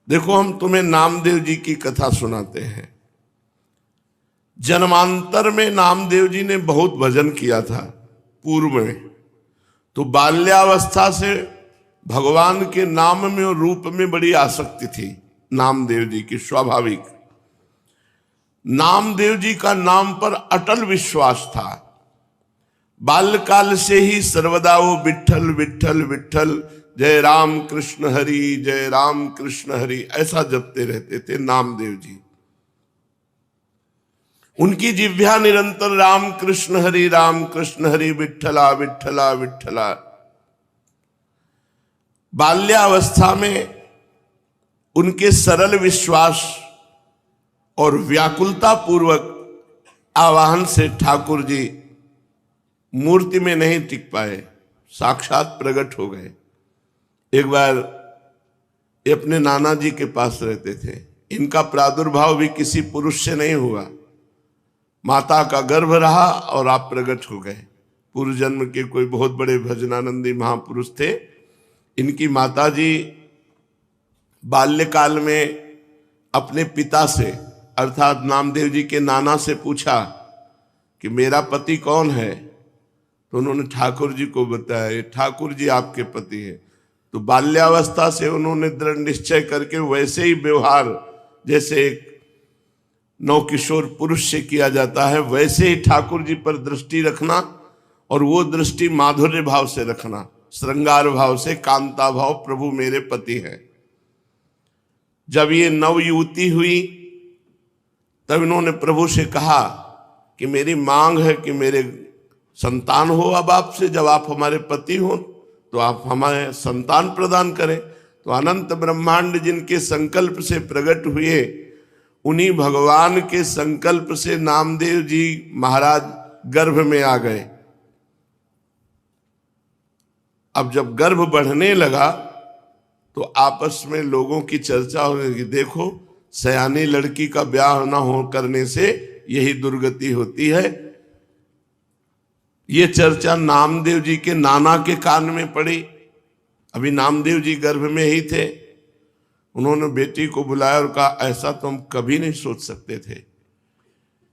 देखो, हम तुम्हें नामदेव जी की कथा सुनाते हैं। जन्मांतर में नामदेव जी ने बहुत भजन किया था पूर्व में, तो बाल्यावस्था से भगवान के नाम में और रूप में बड़ी आसक्ति थी नामदेव जी की, स्वाभाविक। नामदेव जी का नाम पर अटल विश्वास था। बाल्यकाल से ही सर्वदा वो विठ्ठल विठ्ठल विठ्ठल, जय राम कृष्ण हरि, जय राम कृष्ण हरि, ऐसा जपते रहते थे नामदेव जी। उनकी जिह्वा निरंतर राम कृष्ण हरि विठ्ठला विठ्ठला विठ्ठला। बाल्यावस्था में उनके सरल विश्वास और व्याकुलता पूर्वक आवाहन से ठाकुर जी मूर्ति में नहीं टिक पाए, साक्षात प्रकट हो गए। एक बार ये अपने नाना जी के पास रहते थे। इनका प्रादुर्भाव भी किसी पुरुष से नहीं हुआ, माता का गर्भ रहा और आप प्रकट हो गए। पूर्व जन्म के कोई बहुत बड़े भजनानंदी महापुरुष थे। इनकी माता जी बाल्यकाल में अपने पिता से अर्थात नामदेव जी के नाना से पूछा कि मेरा पति कौन है, तो उन्होंने ठाकुर जी को बताया, ये ठाकुर जी आपके पति है। तो बाल्यावस्था से उन्होंने दृढ़ निश्चय करके वैसे ही व्यवहार जैसे एक नवकिशोर पुरुष से किया जाता है, वैसे ही ठाकुर जी पर दृष्टि रखना, और वो दृष्टि माधुर्य भाव से रखना, श्रृंगार भाव से, कांता भाव, प्रभु मेरे पति हैं। जब ये नवयुवती हुई तब इन्होंने प्रभु से कहा कि मेरी मांग है कि मेरे संतान हो अब आपसे, जब आप हमारे पति हो तो आप हमारे संतान प्रदान करें। तो अनंत ब्रह्मांड जिनके संकल्प से प्रकट हुए, उन्हीं भगवान के संकल्प से नामदेव जी महाराज गर्भ में आ गए। अब जब गर्भ बढ़ने लगा तो आपस में लोगों की चर्चा होने लगी, देखो सयानी लड़की का ब्याह न हो करने से यही दुर्गति होती है। ये चर्चा नामदेव जी के नाना के कान में पड़ी। अभी नामदेव जी गर्भ में ही थे। उन्होंने बेटी को बुलाया और कहा, ऐसा तो हम कभी नहीं सोच सकते थे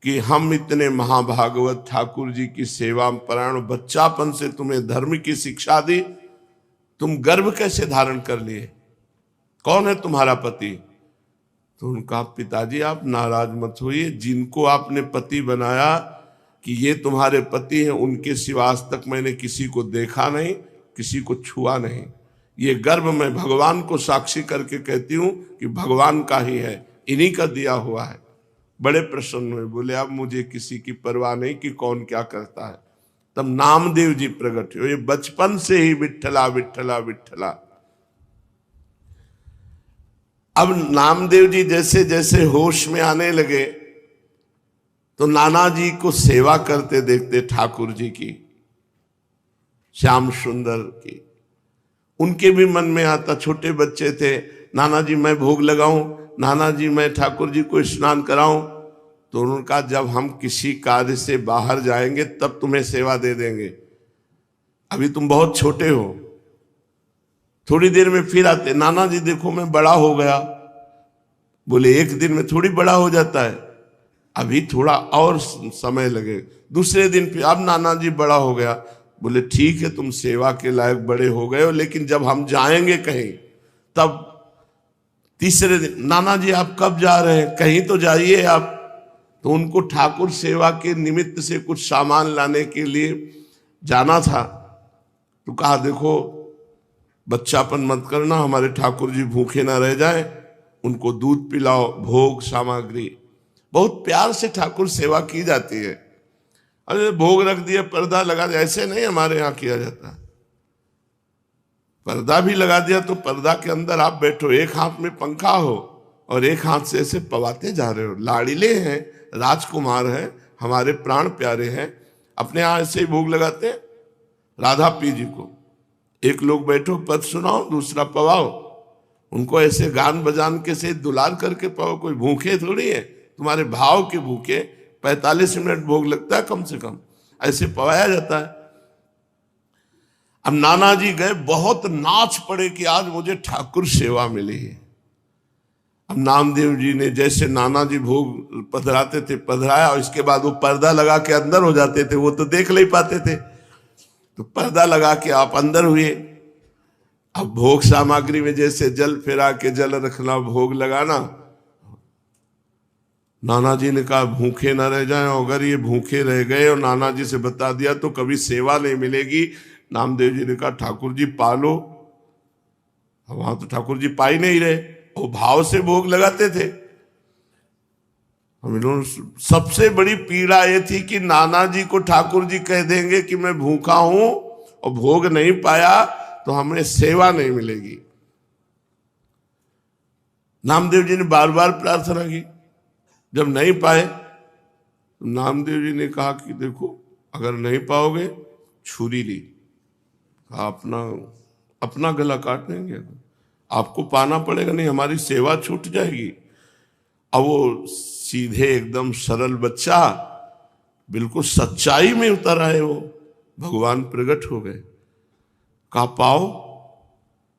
कि हम इतने महाभागवत ठाकुर जी की सेवा परायण, बच्चापन से तुम्हें धर्म की शिक्षा दी, तुम गर्भ कैसे धारण कर लिए, कौन है तुम्हारा पति? तो उनका, पिताजी आप नाराज मत होइए, जिनको आपने पति बनाया कि ये तुम्हारे पति हैं, उनके सिवा आज तक मैंने किसी को देखा नहीं, किसी को छुआ नहीं। ये गर्भ मैं भगवान को साक्षी करके कहती हूं कि भगवान का ही है, इन्हीं का दिया हुआ है। बड़े प्रसन्न हुए, बोले अब मुझे किसी की परवाह नहीं कि कौन क्या करता है। तब नामदेव जी प्रकट हुए। ये बचपन से ही विठ्ठला विठ्ठला विठ्ठला। अब नामदेव जी जैसे जैसे होश में आने लगे तो नाना जी को सेवा करते देखते ठाकुर जी की, श्याम सुंदर की, उनके भी मन में आता। छोटे बच्चे थे, नाना जी मैं भोग लगाऊं, नाना जी मैं ठाकुर जी को स्नान कराऊं। तो उन्होंने कहा, जब हम किसी कार्य से बाहर जाएंगे तब तुम्हें सेवा दे देंगे, अभी तुम बहुत छोटे हो। थोड़ी देर में फिर आते, नाना जी देखो मैं बड़ा हो गया। बोले एक दिन में थोड़ी बड़ा हो जाता है, अभी थोड़ा और समय लगे। दूसरे दिन फिर, अब नाना जी बड़ा हो गया। बोले ठीक है, तुम सेवा के लायक बड़े हो गए हो, लेकिन जब हम जाएंगे कहीं तब। तीसरे दिन, नाना जी आप कब जा रहे हैं, कहीं तो जाइए आप। तो उनको ठाकुर सेवा के निमित्त से कुछ सामान लाने के लिए जाना था। तो कहा, देखो बच्चापन मत करना, हमारे ठाकुर जी भूखे ना रह जाएं, उनको दूध पिलाओ, भोग सामग्री। बहुत प्यार से ठाकुर सेवा की जाती है। अरे भोग रख दिया, पर्दा लगा दिया, ऐसे नहीं हमारे यहाँ किया जाता। पर्दा भी लगा दिया तो पर्दा के अंदर आप बैठो, एक हाथ में पंखा हो और एक हाथ से ऐसे पवाते जा रहे हो। लाड़िले हैं, राजकुमार हैं, हमारे प्राण प्यारे हैं, अपने यहाँ ऐसे ही भोग लगाते हैं राधा पी जी को। एक लोग बैठो, पद सुनाओ, दूसरा पवाओ, उनको ऐसे गान बजान के से दुलार करके पाओ। कोई भूखे थोड़ी है, तुम्हारे भाव के भूखे। 45 मिनट भोग लगता है कम से कम, ऐसे पवाया जाता है। अब नाना जी गए, बहुत नाच पड़े कि आज मुझे ठाकुर सेवा मिली है। अब नामदेव जी ने जैसे नाना जी भोग पधराते थे पधराया, और इसके बाद वो पर्दा लगा के अंदर हो जाते थे, वो तो देख नहीं पाते थे, तो पर्दा लगा के आप अंदर हुए। अब भोग सामग्री में जैसे जल फेरा के जल रखना, भोग लगाना, नाना जी ने कहा भूखे न रह जाएं, अगर ये भूखे रह गए और नाना जी से बता दिया तो कभी सेवा नहीं मिलेगी। नामदेव जी ने कहा ठाकुर जी पालो। वहां तो ठाकुर जी पा ही नहीं रहे, वो भाव से भोग लगाते थे। हम लोगों सबसे बड़ी पीड़ा ये थी कि नाना जी को ठाकुर जी कह देंगे कि मैं भूखा हूं और भोग नहीं पाया तो हमें सेवा नहीं मिलेगी। नामदेव जी ने बार बार प्रार्थना की, जब नहीं पाए तो नामदेव जी ने कहा कि देखो अगर नहीं पाओगे छुरी ली, अपना अपना गला काट देंगे, आपको पाना पड़ेगा, नहीं हमारी सेवा छूट जाएगी। अब वो सीधे एकदम सरल बच्चा बिल्कुल सच्चाई में उतर आए, वो भगवान प्रकट हो गए। कहा पाओ?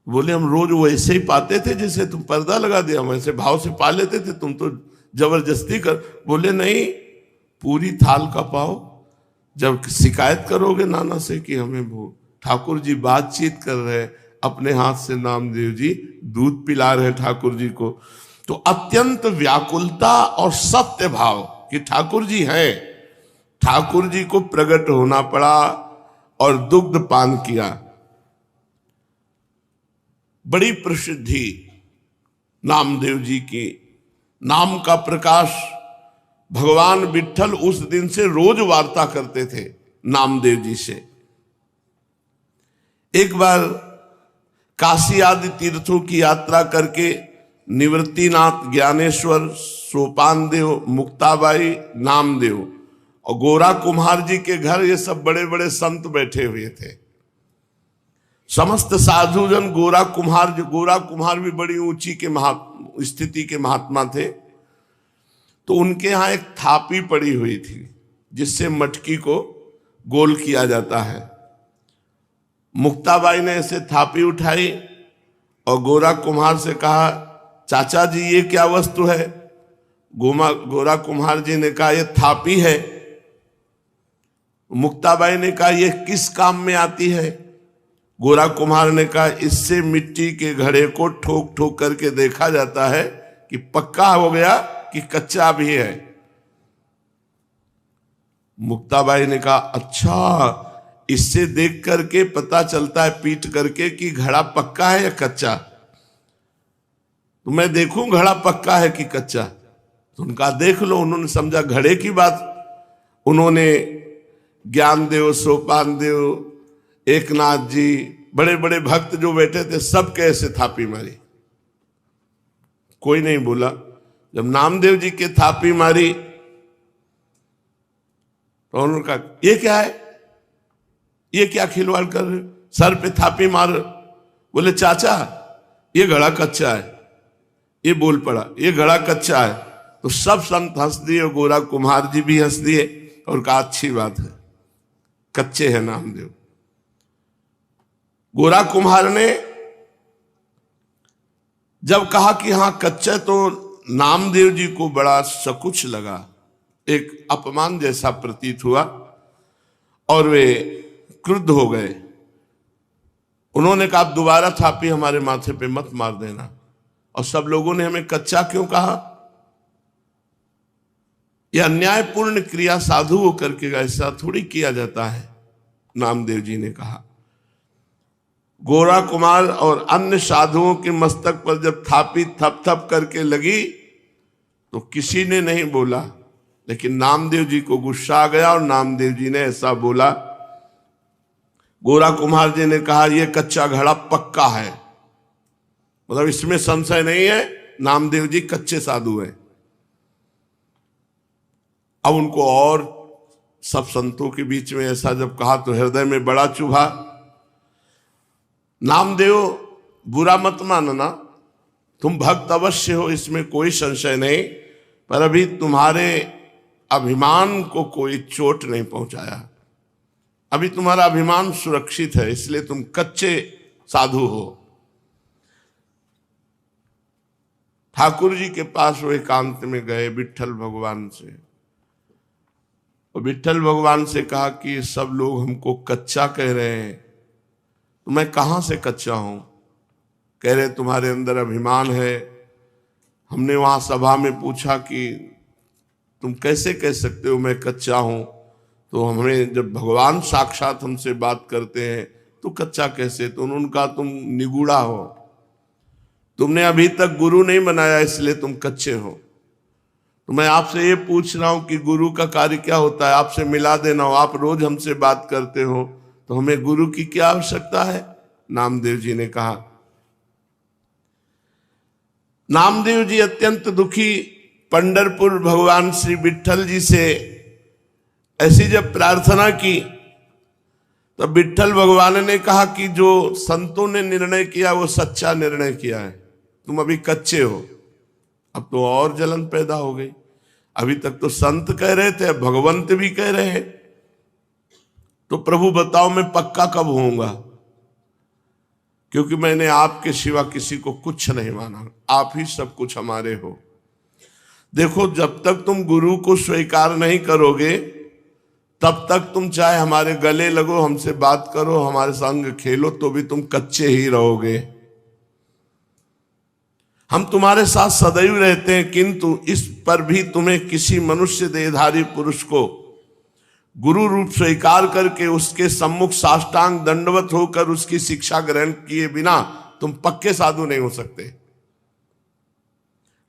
बोले हम रोज वैसे ही पाते थे जैसे तुम पर्दा लगा दिया, हम ऐसे भाव से पा लेते थे, तुम तो जबरदस्ती कर। बोले नहीं, पूरी थाल का पाओ। जब शिकायत करोगे नाना से कि हमें वो ठाकुर जी बातचीत कर रहे हैं, अपने हाथ से नामदेव जी दूध पिला रहे ठाकुर जी को, तो अत्यंत व्याकुलता और सत्य भाव कि ठाकुर जी हैं, ठाकुर जी को प्रकट होना पड़ा और दुग्ध पान किया। बड़ी प्रसिद्धि नामदेव जी की, नाम का प्रकाश। भगवान विट्ठल उस दिन से रोज वार्ता करते थे नामदेव जी से। एक बार काशी आदि तीर्थों की यात्रा करके निवृत्तिनाथ, ज्ञानेश्वर, सोपान देव, मुक्ताबाई, नामदेव और गोरा कुम्हार जी के घर ये सब बड़े बड़े संत बैठे हुए थे। समस्त साधुजन गोरा कुम्हार भी बड़ी ऊंची के स्थिति के महात्मा थे, तो उनके यहाँ एक थापी पड़ी हुई थी जिससे मटकी को गोल किया जाता है। मुक्ताबाई ने ऐसे थापी उठाई और गोरा कुम्हार से कहा चाचा जी ये क्या वस्तु है? गोरा कुम्हार जी ने कहा ये थापी है। मुक्ताबाई ने कहा ये किस काम में आती है? गोरा कुम्हार ने कहा इससे मिट्टी के घड़े को ठोक ठोक करके देखा जाता है कि पक्का हो गया कि कच्चा भी है। मुक्ताबाई ने कहा अच्छा, इससे देख करके पता चलता है पीट करके कि घड़ा पक्का है या कच्चा? तो मैं देखूं घड़ा पक्का है कि कच्चा? तो उनका देख लो। उन्होंने समझा घड़े की बात। उन्होंने ज्ञानदेव, सोपान देव, एकनाथ जी, बड़े बड़े भक्त जो बैठे थे सब कैसे थापी मारी, कोई नहीं बोला। जब नामदेव जी के थापी मारी तो उन्होंने कहा ये क्या है, ये क्या खिलवाड़ कर रहे? सर पे थापी मार। बोले चाचा ये घड़ा कच्चा है। ये बोल पड़ा ये घड़ा कच्चा है। तो सब संत हंस दिए, गोरा कुम्हार जी भी हंस दिए और कहा अच्छी बात है, कच्चे हैं नामदेव। गोरा कुम्हार ने जब कहा कि हां कच्चा, तो नामदेव जी को बड़ा सकुच लगा, एक अपमान जैसा प्रतीत हुआ और वे क्रुद्ध हो गए। उन्होंने कहा आप दोबारा थापी हमारे माथे पे मत मार देना। और सब लोगों ने हमें कच्चा क्यों कहा? यह अन्यायपूर्ण क्रिया साधु होकर के ऐसा थोड़ी किया जाता है, नामदेव जी ने कहा। गोरा कुमार और अन्य साधुओं के मस्तक पर जब थापी थप थप करके लगी तो किसी ने नहीं बोला, लेकिन नामदेव जी को गुस्सा आ गया और नामदेव जी ने ऐसा बोला। गोरा कुम्हार जी ने कहा यह कच्चा घड़ा पक्का है, मतलब इसमें संशय नहीं है, नामदेव जी कच्चे साधु हैं। अब उनको और सब संतों के बीच में ऐसा जब कहा तो हृदय में बड़ा चुभा। नामदेव बुरा मत मानना, तुम भक्त अवश्य हो, इसमें कोई संशय नहीं, पर अभी तुम्हारे अभिमान को कोई चोट नहीं पहुंचाया, अभी तुम्हारा अभिमान सुरक्षित है, इसलिए तुम कच्चे साधु हो। ठाकुर जी के पास वो एकांत में गए विट्ठल भगवान से, और विट्ठल भगवान से कहा कि सब लोग हमको कच्चा कह रहे हैं, तो मैं कहाँ से कच्चा हूं? कह रहे तुम्हारे अंदर अभिमान है। हमने वहां सभा में पूछा कि तुम कैसे कह सकते हो मैं कच्चा हूं? तो हमें जब भगवान साक्षात हमसे बात करते हैं तो कच्चा कैसे? तो उन्होंने कहा तुम निगूढ़ा हो, तुमने अभी तक गुरु नहीं बनाया इसलिए तुम कच्चे हो। तो मैं आपसे ये पूछ रहा हूं कि गुरु का कार्य क्या होता है? आपसे मिला देना हो। आप रोज हमसे बात करते हो तो हमें गुरु की क्या आवश्यकता है? नामदेव जी ने कहा। नामदेव जी अत्यंत दुखी पंढरपुर भगवान श्री विट्ठल जी से ऐसी जब प्रार्थना की तो विट्ठल भगवान ने कहा कि जो संतों ने निर्णय किया वो सच्चा निर्णय किया है, तुम अभी कच्चे हो। अब तो और जलन पैदा हो गई। अभी तक तो संत कह रहे थे, अब भगवंत भी कह रहे हैं, तो प्रभु बताओ मैं पक्का कब होऊंगा? क्योंकि मैंने आपके सिवा किसी को कुछ नहीं माना, आप ही सब कुछ हमारे हो। देखो, जब तक तुम गुरु को स्वीकार नहीं करोगे तब तक तुम चाहे हमारे गले लगो, हमसे बात करो, हमारे संग खेलो, तो भी तुम कच्चे ही रहोगे। हम तुम्हारे साथ सदैव रहते हैं, किंतु इस पर भी तुम्हें किसी मनुष्य देहधारी पुरुष को गुरु रूप स्वीकार करके उसके सम्मुख साष्टांग दंडवत होकर उसकी शिक्षा ग्रहण किए बिना तुम पक्के साधु नहीं हो सकते।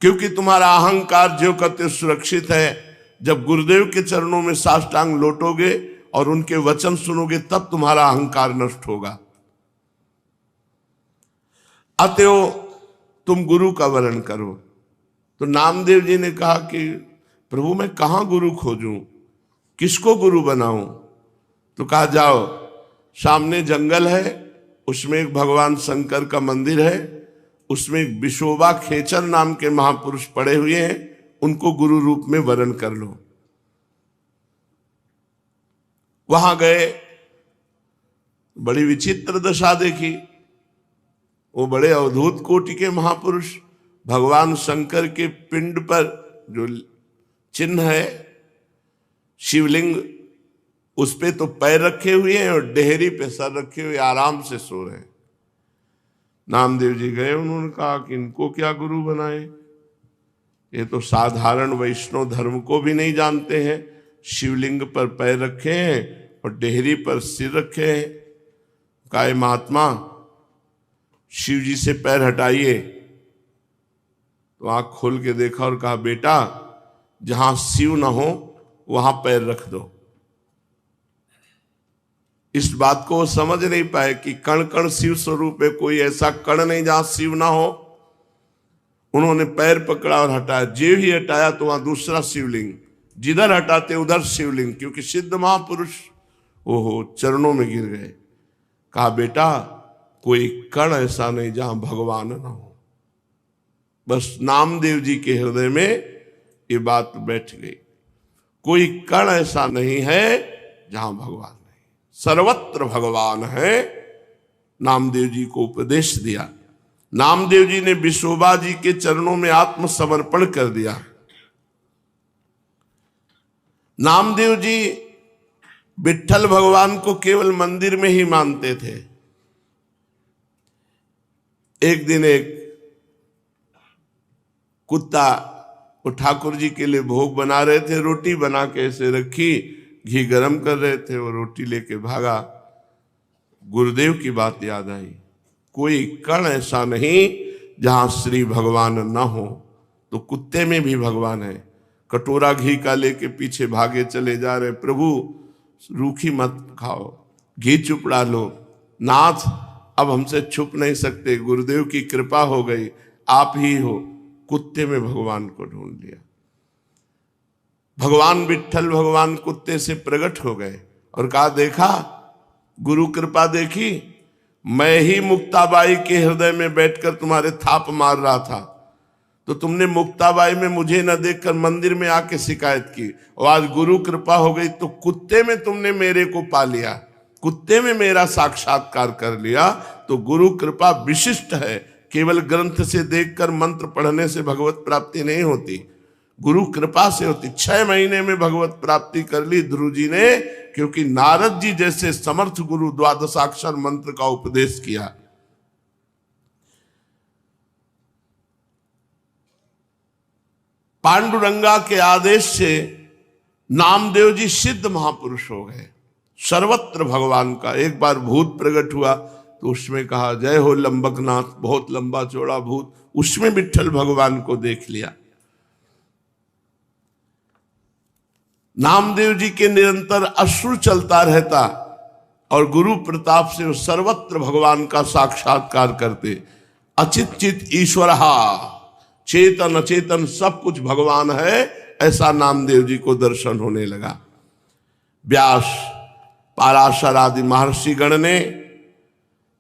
क्योंकि तुम्हारा अहंकार ज्यों कहते सुरक्षित है। जब गुरुदेव के चरणों में साष्टांग लौटोगे और उनके वचन सुनोगे तब तुम्हारा अहंकार नष्ट होगा। अतएव तुम गुरु का वरण करो। तो नामदेव जी ने कहा कि प्रभु मैं कहां गुरु खोजूं, किसको गुरु बनाऊं? तो कहा जाओ, सामने जंगल है, उसमें एक भगवान शंकर का मंदिर है, उसमें एक विशोबा खेचर नाम के महापुरुष पड़े हुए हैं, उनको गुरु रूप में वरण कर लो। वहां गए, बड़ी विचित्र दशा देखी। वो बड़े अवधूत कोटि के महापुरुष भगवान शंकर के पिंड पर जो चिन्ह है शिवलिंग, उस पे तो पैर रखे हुए हैं और डेहरी पे सर रखे हुए आराम से सो रहे हैं। नामदेव जी गए, उन्होंने कहा कि इनको क्या गुरु बनाए, ये तो साधारण वैष्णव धर्म को भी नहीं जानते हैं। शिवलिंग पर पैर रखे हैं और डेहरी पर सिर रखे हैं। कहा महात्मा शिव जी से पैर हटाइए। तो आंख खोल के देखा और कहा बेटा जहां शिव ना हो वहां पैर रख दो। इस बात को वो समझ नहीं पाए कि कण कण शिव स्वरूप है, कोई ऐसा कण नहीं जहां शिव ना हो। उन्होंने पैर पकड़ा और हटाया। जे ही हटाया तो वहां दूसरा शिवलिंग, जिधर हटाते उधर शिवलिंग, क्योंकि सिद्ध महापुरुष ओहो चरणों में गिर गए। कहा बेटा कोई कण ऐसा नहीं जहां भगवान ना हो। बस नामदेव जी के हृदय में ये बात बैठ गई। कोई कण ऐसा नहीं है जहां भगवान नहीं, सर्वत्र भगवान है। नामदेव जी को उपदेश दिया। नामदेव जी ने विशोबा जी के चरणों में आत्मसमर्पण कर दिया। नामदेव जी विट्ठल भगवान को केवल मंदिर में ही मानते थे। एक दिन एक कुत्ता वो ठाकुर जी के लिए भोग बना रहे थे, रोटी बना के ऐसे रखी, घी गरम कर रहे थे, वो रोटी लेके भागा। गुरुदेव की बात याद आई, कोई कण ऐसा नहीं जहां श्री भगवान न हो। तो कुत्ते में भी भगवान है। कटोरा घी का लेके पीछे भागे चले जा रहे, प्रभु रूखी मत खाओ, घी चुपड़ा लो। नाथ अब हमसे छुप नहीं सकते, गुरुदेव की कृपा हो गई, आप ही हो। कुत्ते में भगवान को ढूंढ लिया। भगवान विट्ठल भगवान कुत्ते से प्रकट हो गए और कहा देखा गुरु कृपा देखी, मैं ही मुक्ताबाई के हृदय में बैठकर तुम्हारे थाप मार रहा था, तो तुमने मुक्ताबाई में मुझे न देखकर मंदिर में आके शिकायत की, और आज गुरु कृपा हो गई तो कुत्ते में तुमने मेरे को पा लिया, कुत्ते में मेरा साक्षात्कार कर लिया। तो गुरु कृपा विशिष्ट है, केवल ग्रंथ से देखकर मंत्र पढ़ने से भगवत प्राप्ति नहीं होती, गुरु कृपा से होती। 6 महीने में भगवत प्राप्ति कर ली ध्रुव जी ने, क्योंकि नारद जी जैसे समर्थ गुरु द्वादशाक्षर मंत्र का उपदेश किया। पांडुरंगा के आदेश से नामदेव जी सिद्ध महापुरुष हो गए। सर्वत्र भगवान का एक बार भूत प्रकट हुआ तो उसमें कहा जय हो लंबकनाथ, बहुत लंबा चौड़ा भूत, उसमें विट्ठल भगवान को देख लिया। नामदेव जी के निरंतर अश्रु चलता रहता और गुरु प्रताप से वो सर्वत्र भगवान का साक्षात्कार करते। अचित चित ईश्वर, चेतन अचेतन सब कुछ भगवान है, ऐसा नामदेव जी को दर्शन होने लगा। व्यास, पाराशर आदि महर्षि गण ने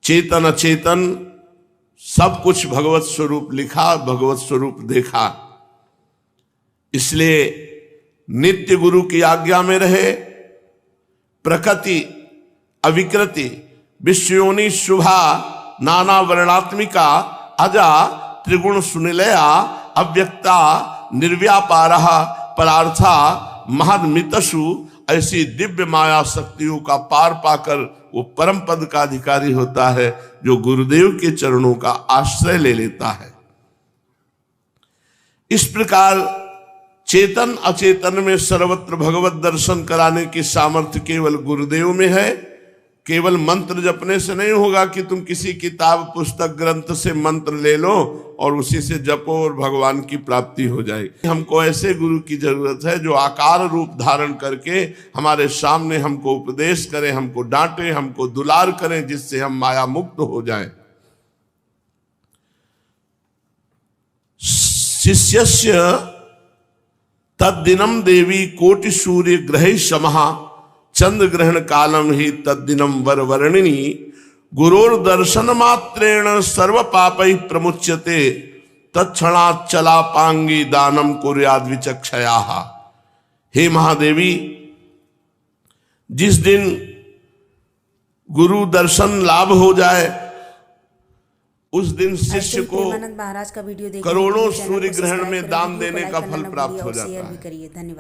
चेतन अचेतन सब कुछ भगवत स्वरूप लिखा, भगवत स्वरूप देखा। इसलिए नित्य गुरु की आज्ञा में रहे। प्रकृति अविकृति विश्वयोनि शुभा नाना वर्णात्मिका अजा त्रिगुण सुनिलया अव्यक्ता निर्व्यापारः परार्था महन्मितसु, ऐसी दिव्य माया शक्तियों का पार पाकर वो परम पद का अधिकारी होता है जो गुरुदेव के चरणों का आश्रय ले लेता है। इस प्रकार चेतन अचेतन में सर्वत्र भगवत दर्शन कराने की सामर्थ्य केवल गुरुदेव में है। केवल मंत्र जपने से नहीं होगा कि तुम किसी किताब पुस्तक ग्रंथ से मंत्र ले लो और उसी से जपो और भगवान की प्राप्ति हो जाएगी। हमको ऐसे गुरु की जरूरत है जो आकार रूप धारण करके हमारे सामने हमको उपदेश करें, हमको डांटे, हमको दुलार करें, जिससे हम माया मुक्त हो जाएं। शिष्यस्य तद्दिनम देवी कोटि सूर्य ग्रहे समहा चंद्र ग्रहण कालम ही तद्दिनम वरवर्णिनी गुरोर दर्शन मात्रेण सर्व पापै प्रमुच्यते तत्क्षणात् चलापांगी दानम कुर्याद विचक्षयाः। हे महादेवी, जिस दिन गुरु दर्शन लाभ हो जाए उस दिन शिष्य को महाराज का वीडियो करोड़ों सूर्य ग्रहण में दान देने का फल प्राप्त हो जाता है। धन्यवाद।